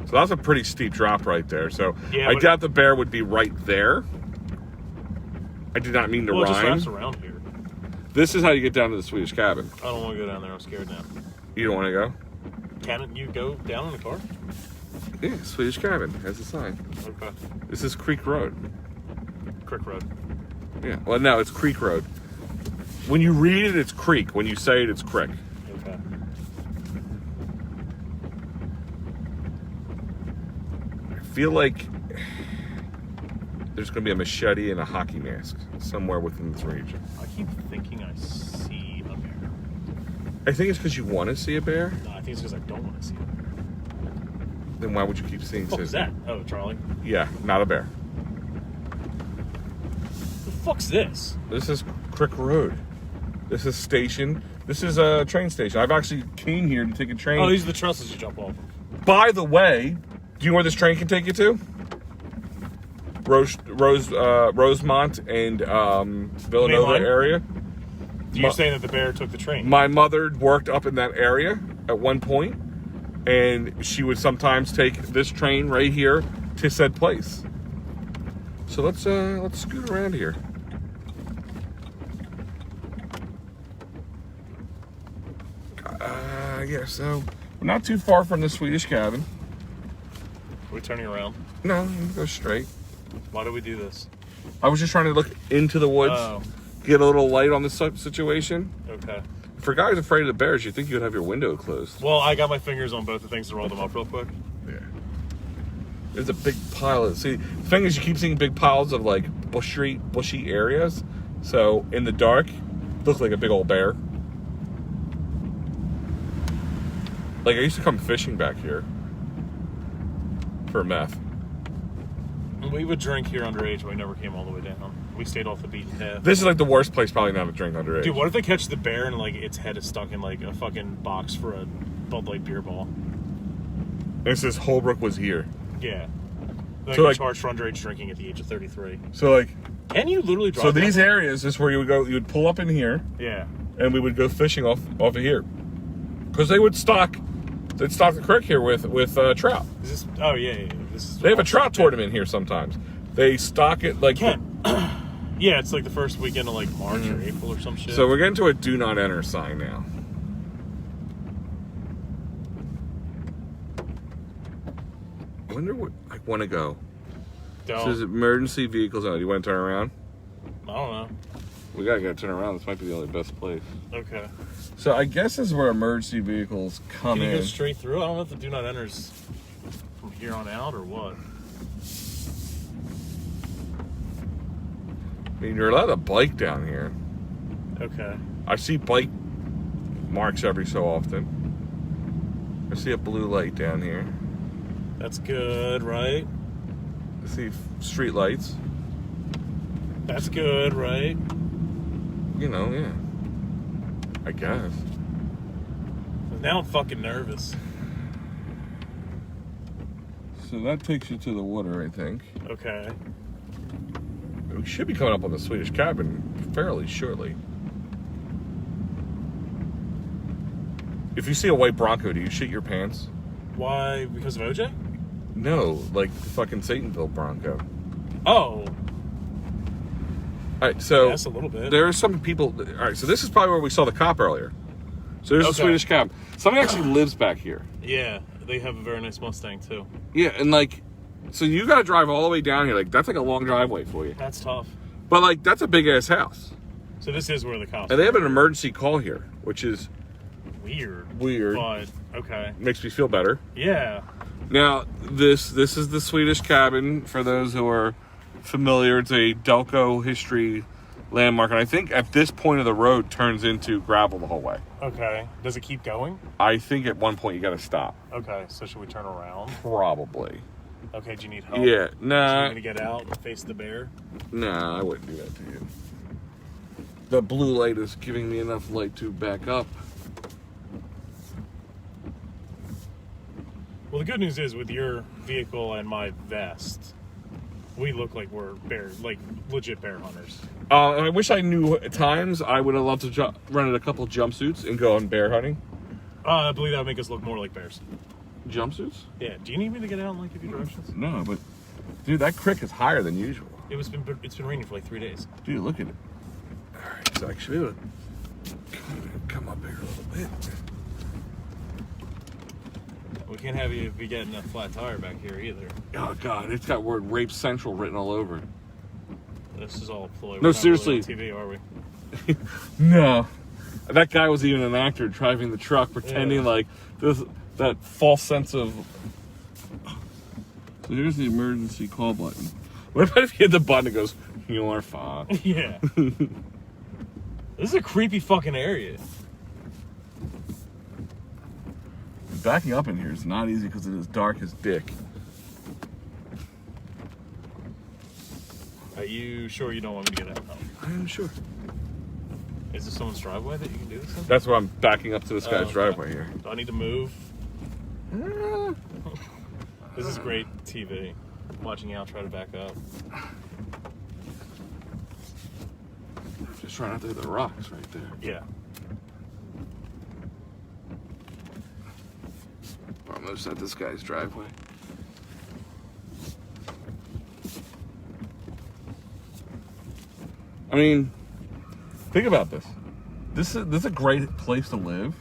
So that's a pretty steep drop right there. So Yeah, I but- doubt the bear would be right there. I did not mean to Well, it just rhyme. wraps around here. This is how you get down to the Swedish cabin. I don't want to go down there. I'm scared now. You don't want to go? Can't you go down in the car? Yeah, Swedish cabin has a sign. Okay. This is Creek Road. Crick Road. Yeah. Well, no, it's Creek Road. When you read it, it's Creek. When you say it, it's Crick. Okay. I feel like there's going to be a machete and a hockey mask somewhere within this region. I keep thinking I see a bear. I think it's because you want to see a bear. No, I think it's because I don't want to see a bear. Then why would you keep seeing? What the fuck is that? Oh, Charlie. Yeah, not a bear. The fuck's this? This is Crick Road. This is station. This is a train station. I've actually came here to take a train. Oh, these are the trusses you jump off of. By the way, do you know where this train can take you to? Rosemont and Villanova Main line? area. You're saying that the bear took the train? My mother worked up in that area at one point, and she would sometimes take this train right here to said place. So let's scoot around here. Yeah, so we're not too far from the Swedish cabin. Are we turning around? No, you can go straight. Why do we do this? I was just trying to look into the woods, Oh, get a little light on this situation. okay. For guys afraid of the bears, you'd think you'd have your window closed. Well, I got my fingers on both the things to roll them up real quick. Yeah. There's a big pile of... See, the thing is, you keep seeing big piles of, like, bushy areas. So, in the dark, look like a big old bear. Like, I used to come fishing back here. For meth. We would drink here underage, but we never came all the way down. We stayed off the beaten path. This is, like, the worst place probably not to drink underage. Dude, what if they catch the bear and, like, its head is stuck in, like, a fucking box for a Bud Light beer ball? It says Holbrook was here. Yeah. Like, So, like- charged for underage drinking at the age of 33. So, like... Can you literally drive So these that? areas is where you would go. You would pull up in here, Yeah. and we would go fishing off of here, because they would stock. They'd stock the creek here with trout. Is this... Oh, yeah. This is... They have a trout tournament here sometimes. They stock it like. Ken. Yeah, it's like the first weekend of, like, March or April or some shit. So we're getting to a do not enter sign now. I wonder what I want to go. Don't. This is emergency vehicles only. You want to turn around? I don't know. We gotta turn around. This might be the only best place. Okay. So I guess this is where emergency vehicles come Can you in. go straight through? I don't know if the do not enters from here on out or what. I mean, you're allowed to bike down here. Okay. I see bike marks every so often. I see a blue light down here. That's good, right? I see street lights. That's good, right? You know, yeah. I guess. Now I'm fucking nervous. So that takes you to the water, I think. Okay. We should be coming up on the Swedish cabin fairly shortly. If you see a white Bronco, do you shit your pants? Why? Because of OJ? No, like the fucking Satanville Bronco. Oh. All right, so Yes, a little bit. there are some people. All right, so this is probably where we saw the cop earlier. So there's a Okay. Swedish cab. Somebody actually lives back here. Yeah, they have a very nice Mustang too. Yeah, and like, so you got to drive all the way down here. Like, that's like a long driveway for you. That's tough. But like, that's a big ass house, So this is where the cops and they have an emergency call here, which is weird. weird. But okay. Makes me feel better. Yeah. Now, this is the Swedish cabin. For those who are familiar, it's a Delco history landmark, and I think at this point of the road turns into gravel the whole way. Okay. Does it keep going? I think at one point you got to stop. Okay. So should we turn around? Probably. Okay. Do you need help? Yeah. So Nah. you're gonna get out and face the bear? Nah, I wouldn't do that to you. The blue light is giving me enough light to back up. Well, the good news is with your vehicle and my vest, we look like we're legit bear hunters. And I wish I knew at times. I would have loved to rented a couple jumpsuits and go on bear hunting. I believe that would make us look more like bears. Jumpsuits? Yeah. Do you need me to get out and give you directions? No, but dude, that creek is higher than usual. It's been raining for like 3 days. Dude, look at it. All right, so I should be able to come up here a little bit. We can't have you be getting a flat tire back here either. Oh God, it's got word Rape Central written all over it. This is all a ploy. No, We're not seriously. really on TV, are we? No, that guy was even an actor driving the truck, pretending like this, that false sense of. So here's the emergency call button. What about if you hit the button and it goes, "You're fine"? Yeah. This is a creepy fucking area. Backing up in here is not easy because it is dark as dick. Are you sure you don't want me to get out? I am sure. Is this someone's driveway that you can do this in? That's why I'm backing up to this guy's okay. driveway here. Do I need to move? This is great TV. Watching Al try to back up. Just trying not to hit the rocks right there. Yeah. Almost at this guy's driveway. I mean, think about this. This is a great place to live.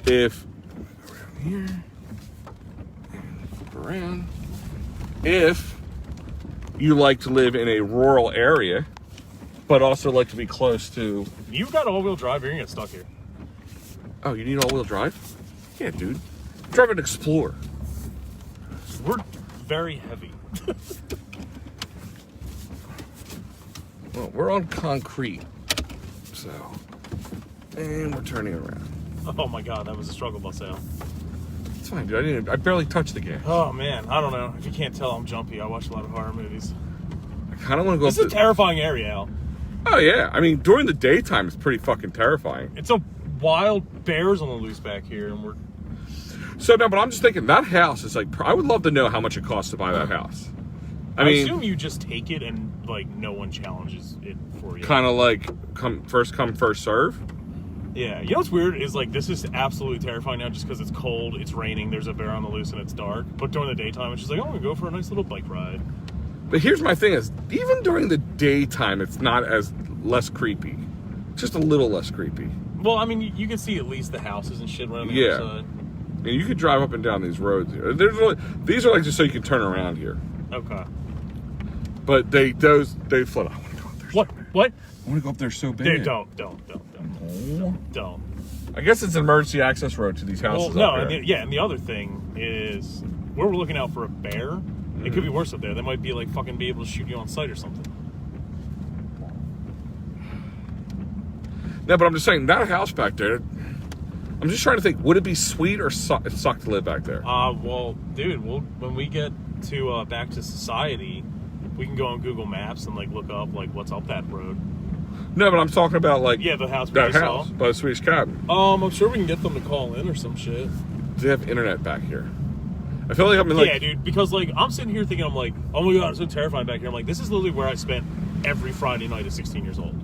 If around here and flip around, if you like to live in a rural area, but also like to be close to. You've got all-wheel drive. You're gonna get stuck here. Oh, you need all-wheel drive? Yeah, dude. Drive an Explorer. We're very heavy. Well, we're on concrete, so, and we're turning around. Oh my god, that was a struggle bus out. It's fine, dude. I barely touched the gas. Oh man, I don't know. If you can't tell, I'm jumpy. I watch a lot of horror movies. I kind of want to go This up is a terrifying area, Al. Oh yeah, I mean during the daytime it's pretty fucking terrifying. It's a wild bears on the loose back here, and we're. So no, but I'm just thinking that house is like. I would love to know how much it costs to buy that house. I mean, assume you just take it and like no one challenges it for you. kind of like first come first serve. Yeah, you know what's weird is like this is absolutely terrifying now just because it's cold, it's raining, there's a bear on the loose, and it's dark. But during the daytime, it's just like, oh, I'm gonna go for a nice little bike ride. But here's my thing: is even during the daytime, it's not as less creepy. Just a little less creepy. Well, I mean, you can see at least the houses and shit right on the Yeah. other side. And you could drive up and down these roads here. These are like just so you can turn around here. Okay. But they flood. I want to go up there. What? What? I want to go up there so bad. Dude, don't. I guess it's an emergency access road to these houses. Well, no, up there. and the other thing is, where we're looking out for a bear, it could be worse up there. They might be like fucking be able to shoot you on sight or something. No, but I'm just saying, that house back there, I'm just trying to think, would it be sweet or suck to live back there? Well, dude, when we get to back to society, we can go on Google Maps and like look up like what's up that road. No, but I'm talking about like the house we that just house saw. by the Swedish Cabin. I'm sure we can get them to call in or some shit. Do they have internet back here? I feel like I'm in like... Yeah, dude, because like I'm sitting here thinking, I'm like, oh my god, it's so terrifying back here. I'm like, this is literally where I spent every Friday night at 16 years old.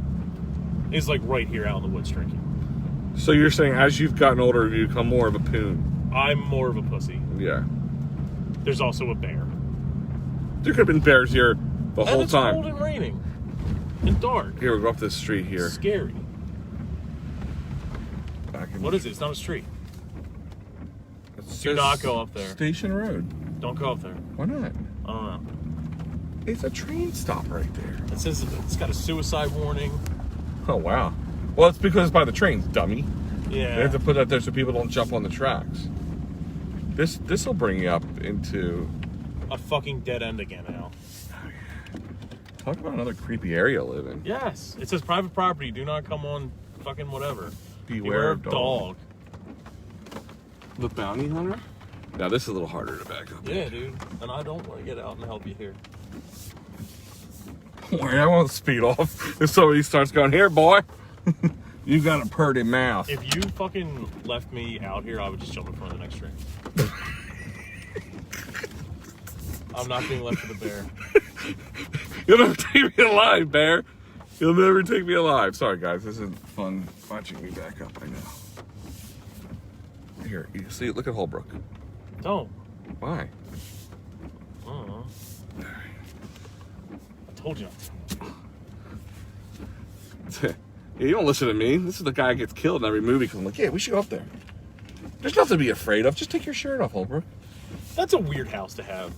It's like right here out in the woods drinking. So you're saying as you've gotten older, you become more of a poon? I'm more of a pussy. Yeah. There's also a bear. There could have been bears here the whole It's time. cold and raining. And dark. Here, we'll go up this street here. It's scary. Back in What is it? It's not a street. It Do says not go up there. Station Road. Don't go up there. Why not? I don't know. It's a train stop right there. It says it's got a suicide warning. Oh, wow. Well, it's because it's by the trains, dummy. Yeah. They have to put that there so people don't jump on the tracks. This will bring you up into... A fucking dead end again, Al. Talk about another creepy area to live in. Yes. It says private property. Do not come on fucking whatever. Beware of dog. dog. The bounty hunter? Now, this is a little harder to back up. Yeah, dude. And I don't want to get out and help you here. Don't worry, I won't speed off. If somebody starts going, here, boy, you got a purty mouth. If you fucking left me out here, I would just jump in front of the next train. I'm not being left with a bear. You'll never take me alive, bear. You'll never take me alive. Sorry, guys. This isn't fun watching me back up, I know. Here, you see, look at Holbrook. Don't. Why? I don't know. I told you not to. Yeah, you don't listen to me. This is the guy that gets killed in every movie because I'm like, yeah, we should go up there. There's nothing to be afraid of. Just take your shirt off, Holbrook. That's a weird house to have.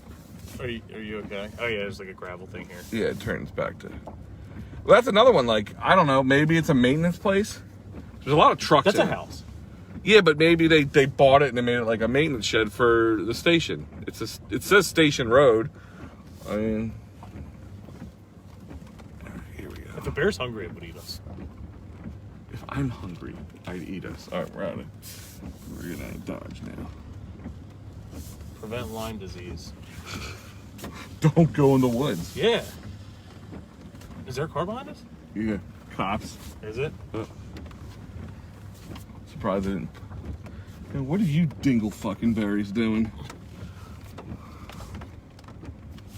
Are you okay? Oh yeah, there's like a gravel thing here. Yeah, it turns back to... Well, that's another one. Like, I don't know. Maybe it's a maintenance place. There's a lot of trucks That's in a it. house. Yeah, but maybe they bought it and they made it like a maintenance shed for the station. It says Station Road. I mean... Here we go. If a bear's hungry, it would eat us. If I'm hungry, I'd eat us. All right, we're out of... We're gonna dodge now. Prevent Lyme disease. Don't go in the woods. Yeah. Is there a car behind us? Yeah, cops. Is it? Surprised I didn't. Man, what are you dingle fucking berries doing?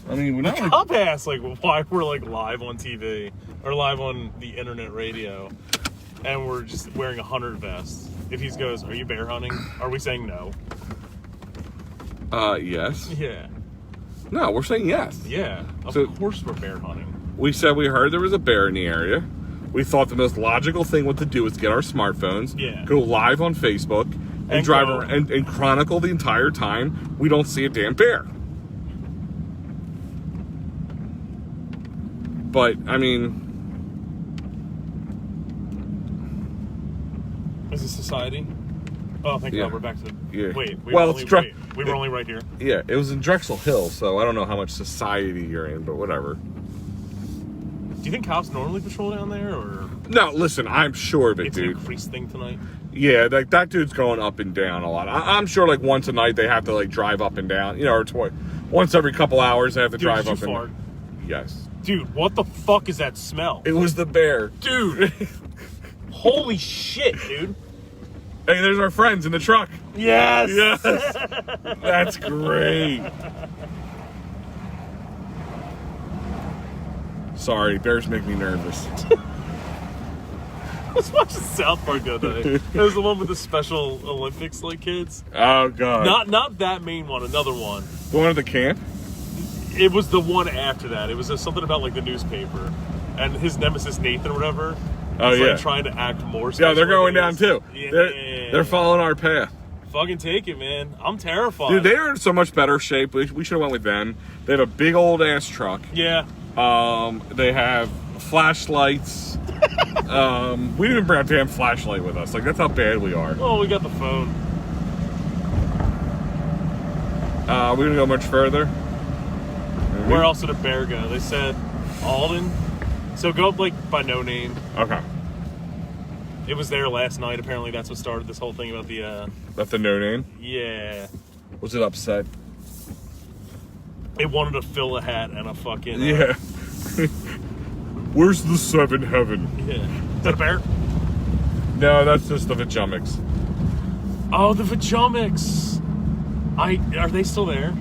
I mean, we're not like... Cop asked like why we're like live on TV or live on the internet radio, and we're just wearing a hunter vest. If he goes, "Are you bear hunting?" Are we saying no? Yes. Yeah. No, we're saying yes. Yeah. Of So- course we're bear hunting. We said we heard there was a bear in the area. We thought the most logical thing what to do was get our smartphones, Yeah. go live on Facebook, and And drive go- around and chronicle the entire time we don't see a damn bear. But I mean, Is it society? Oh, thank Yeah. God, we're back to. Yeah. Wait, Well, it's we were only right here. yeah, it was in Drexel Hill, so I don't know how much society you're in, but whatever. Do you think cops normally patrol down there, or No, listen, I'm sure of it, it's an dude. increased thing tonight? Yeah, like that dude's going up and down a lot. I'm sure like once a night they have to like drive up and down, or once every couple hours they have to Dude, drive did up you and fart? Yes. Dude, what the fuck is that smell? It was the bear. Dude, holy shit, dude. Hey, there's our friends in the truck. Yes. Yes. That's great. Sorry, bears make me nervous. I was watching South Park the other day. It was the one with the Special Olympics like kids. Oh god. Not that main one, another one. The one at the camp? It was the one after that. It was something about like the newspaper and his nemesis Nathan or whatever. Oh, was, yeah. like, trying to act more. Yeah, they're special going than down he too. is. Yeah. They're following our path. Fucking take it, man. I'm terrified. Dude, they are in so much better shape. We should have went with them. They have a big old ass truck. Yeah. They have flashlights. We didn't even bring a damn flashlight with us. Like, that's how bad we are. Oh, we got the phone. We're gonna go much further. Where else did a bear go? They said Alden. So go up, like, by No Name. Okay. It was there last night. Apparently that's what started this whole thing about the, That's the No Name? Yeah. Was it upset? It wanted to fill a hat and a fucking... Yeah. Where's the seven heaven? Yeah. Is that a bear? No, that's just the Vajumics. Oh, the Vajumics. Are they still there?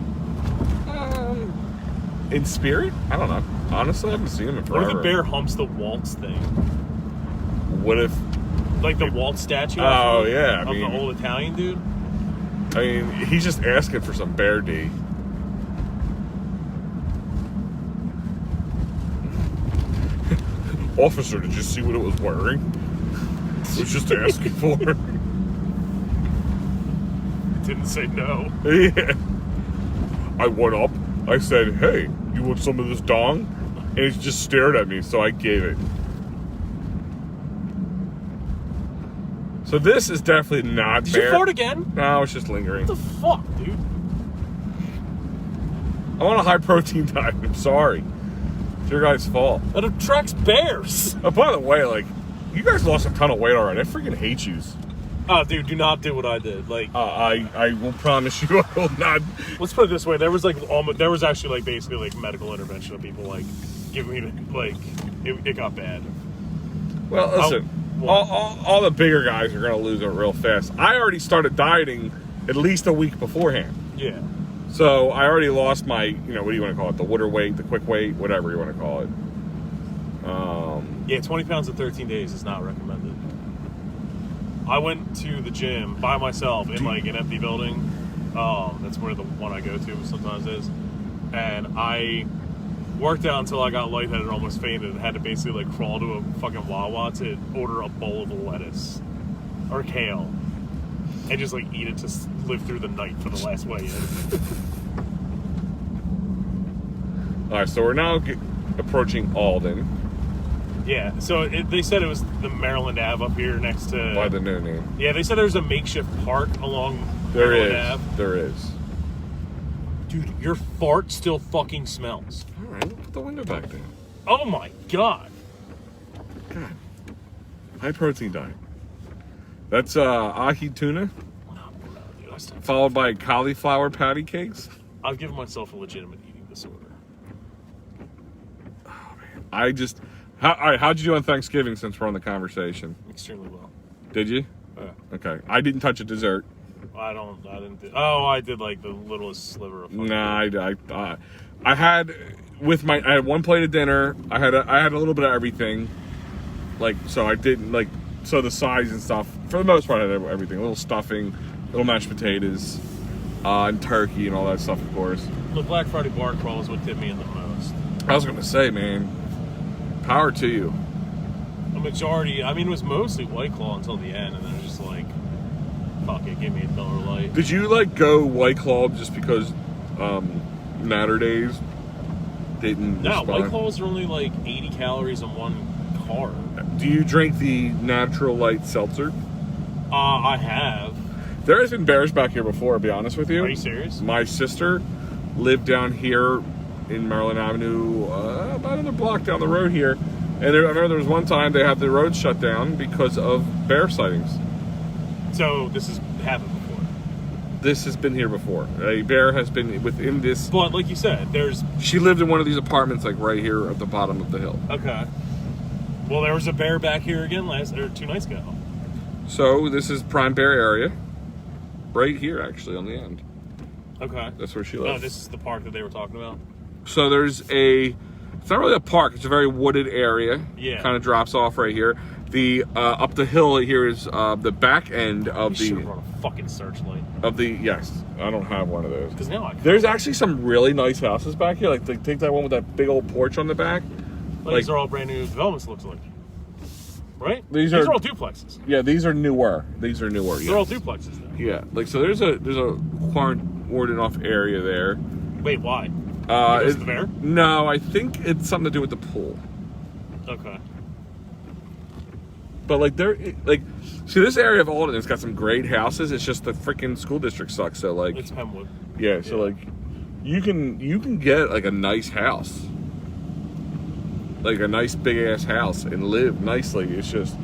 In spirit? I don't know. Honestly, I haven't seen them in forever. What if the bear humps the waltz thing? What if... Like the waltz statue? Oh, yeah. Of the old Italian dude? I mean, he's just asking for some bear D. Officer, did you see what it was wearing? It was just asking for it. Didn't say no. Yeah. I went up. I said, hey, you want some of this dong? And he just stared at me, so I gave it. So this is definitely not Did bear. you fart again? No, it's just lingering. What the fuck, dude? I'm on a high protein diet. I'm sorry. It's your guys' fault. That attracts bears. Oh, by the way, like, you guys lost a ton of weight already. I freaking hate yous. Oh, dude, do not do what I did. Like, I will promise you I will not. let's put it this way: there was actually like basically like medical intervention of people like giving me like it got bad. Well, listen, all the bigger guys are gonna lose it real fast. I already started dieting at least a week beforehand. Yeah. So I already lost my, what do you want to call it? The water weight, the quick weight, whatever you want to call it. Yeah, 20 pounds in 13 days is not recommended. I went to the gym by myself in like an empty building. That's where the one I go to sometimes is. And I worked out until I got lightheaded and almost fainted and had to basically like crawl to a fucking Wawa to order a bowl of lettuce or kale and just like eat it to live through the night for the last weigh-in. All right, so we're now approaching Alden. Yeah, so they said it was the Maryland Ave up here next to... By the No Name. Yeah, they said there's a makeshift park along There Maryland is. Ave. There is. Dude, your fart still fucking smells. All right, we'll put the window back down. Oh my god. God. High protein diet. That's ahi tuna, No, dude, followed by cauliflower patty cakes. I've given myself a legitimate eating disorder. I just... all right, how'd you do on Thanksgiving since we're on the conversation? Extremely well. Did you? Okay. I didn't touch a dessert. I didn't do... Oh, I did like the littlest sliver of fucking... Nah, I had I had one plate of dinner. I had a little bit of everything. Like, so I didn't like, so the sides and stuff, for the most part I had everything. A little stuffing, little mashed potatoes, and turkey and all that stuff, of course. The Black Friday bar crawl is what tipped me in the most. I was gonna say, man, power to you. A majority, I mean, it was mostly White Claw until the end, and then it was just like, fuck it, give me a Miller Lite. Did you like go White Claw just because Natter Days didn't No, respond? White Claws are only like 80 calories in one carb. Do you drink the natural light seltzer? I have. There has been bears back here before, to be honest with you. Are you serious? My sister lived down here in Maryland Avenue, about another block down the road here. And I remember there was one time they had the road shut down because of bear sightings. So this has happened before. This has been here before. A bear has been within this. But like you said, there's... She lived in one of these apartments like right here at the bottom of the hill. Okay. Well, there was a bear back here again 2 nights ago. So this is prime bear area. Right here, actually, on the end. Okay. That's where she Oh, lives. this is the park that they were talking about? So there's it's not really a park, it's a very wooded area. Yeah. Kind of drops off right here. The up the hill here is the back end of We should run a fucking searchlight. yes, I don't have one of those. Because now I can. There's actually some really nice houses back here. Like take that one with that big old porch on the back. These are all brand new developments, looks like. Right? These are are all duplexes. Yeah, these are newer. They're all duplexes now. Yeah, like so there's a quarantined off area there. Wait, why? Because of the bear? No, I think it's something to do with the pool. Okay. But like see, this area of Alden has got some great houses. It's just the freaking school district sucks. So like, It's Penwood. yeah. So like, you can get like a nice house, like a nice big ass house, and live nicely. It's just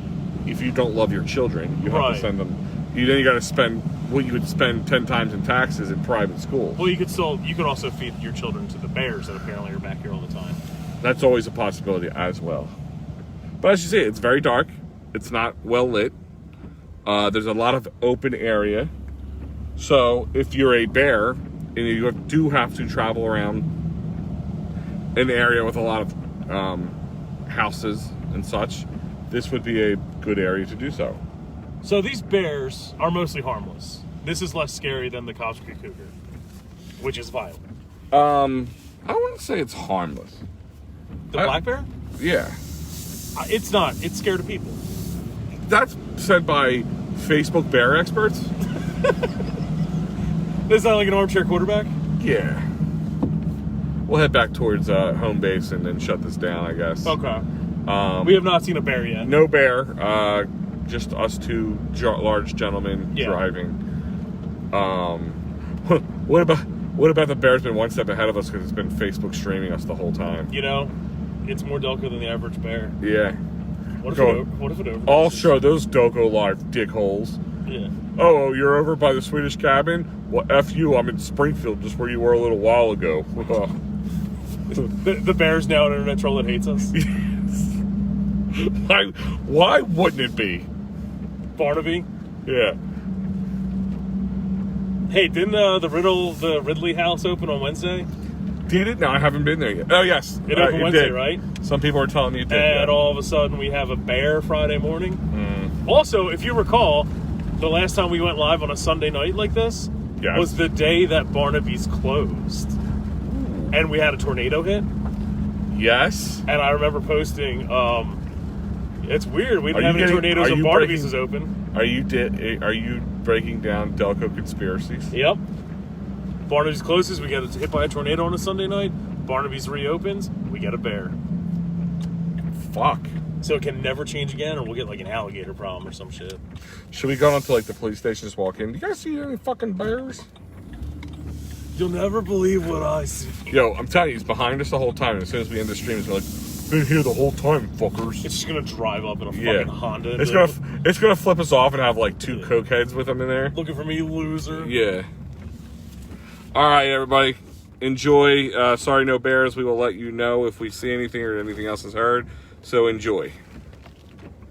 if you don't love your children, you have to send them. Then you got to spend what you would spend 10 times in taxes in private schools. Well, you could also feed your children to the bears that apparently are back here all the time. That's always a possibility as well. But as you say, it's very dark. It's not well lit. There's a lot of open area. So if you're a bear and you do have to travel around an area with a lot of houses and such, this would be a good area to do so. So these bears are mostly harmless. This is less scary than the Cobbs Creek Cougar, which is violent. I wouldn't say it's harmless. The black bear? Yeah. It's not. It's scared of people. That's said by Facebook bear experts. Is that like an armchair quarterback? Yeah. We'll head back towards home base and then shut this down, I guess. Okay. We have not seen a bear yet. No bear. Just us two large gentlemen driving. What about the bear's been one step ahead of us because it's been Facebook streaming us the whole time? You know, it's more Delco than the average bear. Yeah. What if it over? I'll show those Delco live dick holes. Yeah. Oh, you're over by the Swedish cabin? Well, F you, I'm in Springfield, just where you were a little while ago. The bear's now an internet troll that hates us. Why wouldn't it be? Barnaby? Yeah. Hey, didn't the Ridley house open on Wednesday? Did it? No, I haven't been there yet. Oh, yes. It opened Wednesday, did. right? Some people are telling me it did. And all of a sudden we have a bear Friday morning. Also, if you recall, the last time we went live on a Sunday night like this was the day that Barnaby's closed. And we had a tornado hit. Yes. And I remember posting, it's weird. We didn't have any tornadoes and Barnaby's is open. Are you breaking down Delco conspiracies? Yep. Barnaby's closes, we get hit by a tornado on a Sunday night. Barnaby's reopens, we get a bear. Fuck. So it can never change again, or we'll get like an alligator problem or some shit. Should we go on to like the police station, just walk in? Do you guys see any fucking bears? You'll never believe what I see. Yo, I'm telling you, he's behind us the whole time. And as soon as we end the stream, he's like, been here the whole time, fuckers. It's just gonna drive up in a fucking Honda. It's gonna flip us off and have like two cokeheads with him in there. Looking for me, loser. Yeah. All right, everybody. Enjoy. Sorry, no bears. We will let you know if we see anything or anything else is heard. So enjoy.